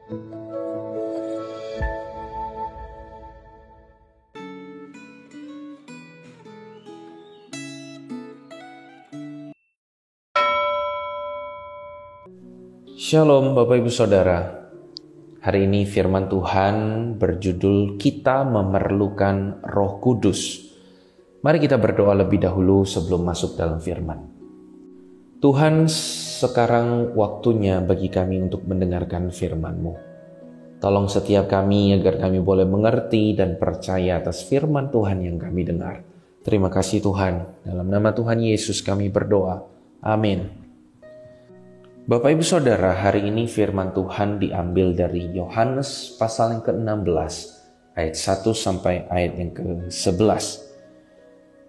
Shalom Bapak Ibu Saudara. Hari ini firman Tuhan berjudul Kita Memerlukan Roh Kudus. Mari kita berdoa lebih dahulu sebelum masuk dalam firman. Tuhan, sekarang waktunya bagi kami untuk mendengarkan firman-Mu. Tolong setiap kami agar kami boleh mengerti dan percaya atas firman Tuhan yang kami dengar. Terima kasih Tuhan. Dalam nama Tuhan Yesus kami berdoa. Amin. Bapak Ibu Saudara, hari ini firman Tuhan diambil dari Yohanes pasal yang ke-16, ayat 1 sampai ayat yang ke-11.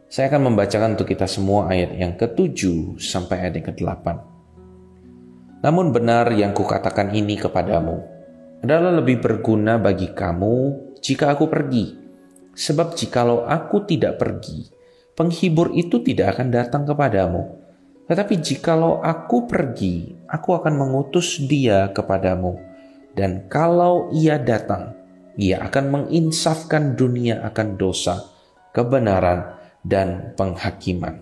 Saya akan membacakan untuk kita semua ayat yang ke-7 sampai ayat yang ke-8. Namun benar yang kukatakan ini kepadamu adalah lebih berguna bagi kamu jika aku pergi. Sebab jikalau aku tidak pergi, penghibur itu tidak akan datang kepadamu. Tetapi jikalau aku pergi, aku akan mengutus dia kepadamu. Dan kalau ia datang, ia akan menginsafkan dunia akan dosa, kebenaran, dan penghakiman.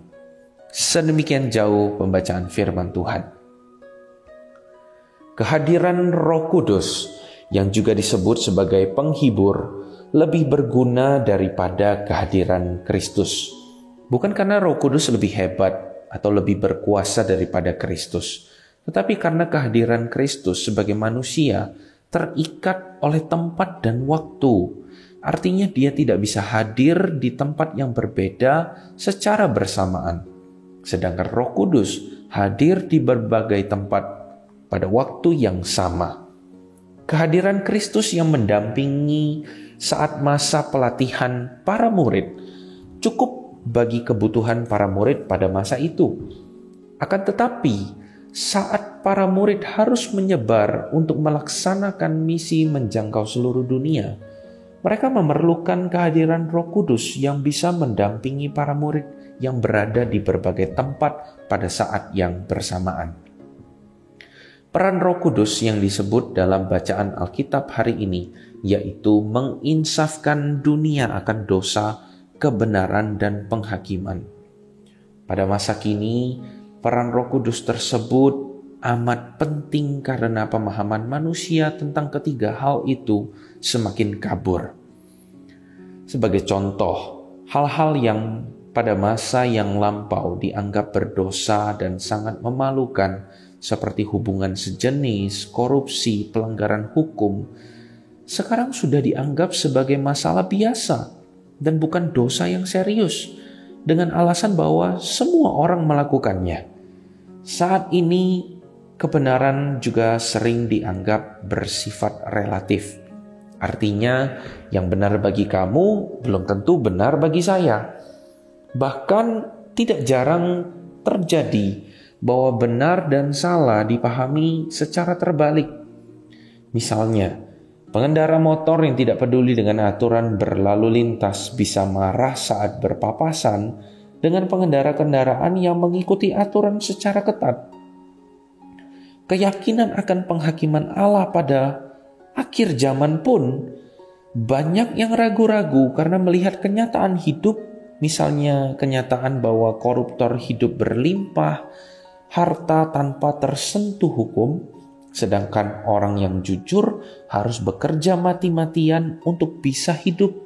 Sedemikian jauh pembacaan firman Tuhan. Kehadiran Roh Kudus yang juga disebut sebagai penghibur lebih berguna daripada kehadiran Kristus. Bukan karena Roh Kudus lebih hebat atau lebih berkuasa daripada Kristus, tetapi karena kehadiran Kristus sebagai manusia terikat oleh tempat dan waktu. Artinya dia tidak bisa hadir di tempat yang berbeda secara bersamaan. Sedangkan Roh Kudus hadir di berbagai tempat pada waktu yang sama. Kehadiran Kristus yang mendampingi saat masa pelatihan para murid cukup bagi kebutuhan para murid pada masa itu. Akan tetapi, saat para murid harus menyebar untuk melaksanakan misi menjangkau seluruh dunia, mereka memerlukan kehadiran Roh Kudus yang bisa mendampingi para murid yang berada di berbagai tempat pada saat yang bersamaan. Peran Roh Kudus yang disebut dalam bacaan Alkitab hari ini yaitu menginsafkan dunia akan dosa, kebenaran, dan penghakiman. Pada masa kini, peran Roh Kudus tersebut amat penting karena pemahaman manusia tentang ketiga hal itu semakin kabur. Sebagai contoh, hal-hal yang pada masa yang lampau dianggap berdosa dan sangat memalukan seperti hubungan sejenis, korupsi, pelanggaran hukum, sekarang sudah dianggap sebagai masalah biasa dan bukan dosa yang serius, dengan alasan bahwa semua orang melakukannya. Saat ini, kebenaran juga sering dianggap bersifat relatif. Artinya, yang benar bagi kamu belum tentu benar bagi saya. Bahkan, tidak jarang terjadi bahwa benar dan salah dipahami secara terbalik. Misalnya, pengendara motor yang tidak peduli dengan aturan berlalu lintas bisa marah saat berpapasan dengan pengendara kendaraan yang mengikuti aturan secara ketat. Keyakinan akan penghakiman Allah pada akhir zaman pun banyak yang ragu-ragu karena melihat kenyataan hidup, misalnya kenyataan bahwa koruptor hidup berlimpah, harta tanpa tersentuh hukum, sedangkan orang yang jujur harus bekerja mati-matian untuk bisa hidup,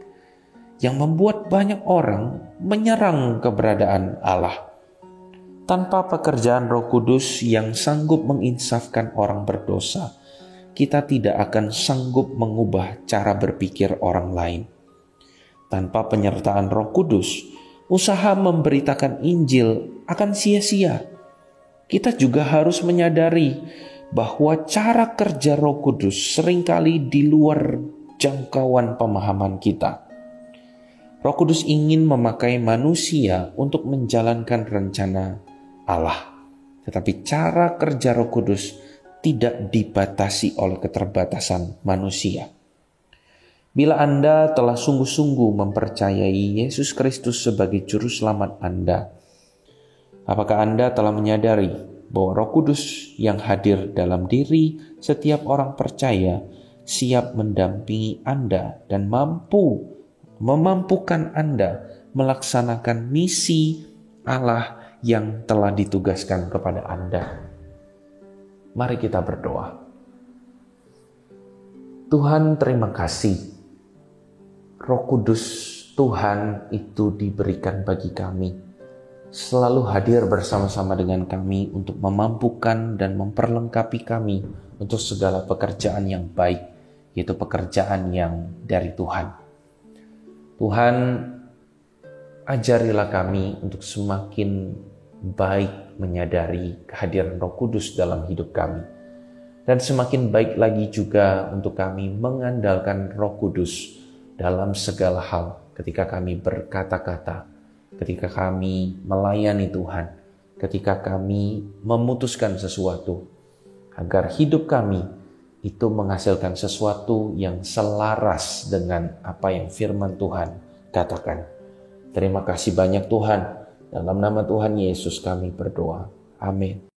yang membuat banyak orang menyerang keberadaan Allah. Tanpa pekerjaan Roh Kudus yang sanggup menginsafkan orang berdosa, kita tidak akan sanggup mengubah cara berpikir orang lain. Tanpa penyertaan Roh Kudus, usaha memberitakan Injil akan sia-sia. Kita juga harus menyadari bahwa cara kerja Roh Kudus seringkali di luar jangkauan pemahaman kita. Roh Kudus ingin memakai manusia untuk menjalankan rencana Allah. Tetapi cara kerja Roh Kudus tidak dibatasi oleh keterbatasan manusia. Bila Anda telah sungguh-sungguh mempercayai Yesus Kristus sebagai juru selamat Anda, apakah Anda telah menyadari bahwa Roh Kudus yang hadir dalam diri setiap orang percaya siap mendampingi Anda dan memampukan Anda melaksanakan misi Allah yang telah ditugaskan kepada Anda. Mari kita berdoa. Tuhan, terima kasih. Roh Kudus Tuhan itu diberikan bagi kami, selalu hadir bersama-sama dengan kami untuk memampukan dan memperlengkapi kami untuk segala pekerjaan yang baik, yaitu pekerjaan yang dari Tuhan. Tuhan, ajarilah kami untuk semakin baik menyadari kehadiran Roh Kudus dalam hidup kami. Dan semakin baik lagi juga untuk kami mengandalkan Roh Kudus dalam segala hal, ketika kami berkata-kata, ketika kami melayani Tuhan, ketika kami memutuskan sesuatu, agar hidup kami itu menghasilkan sesuatu yang selaras dengan apa yang firman Tuhan katakan. Terima kasih banyak Tuhan. Dalam nama Tuhan Yesus kami berdoa. Amin.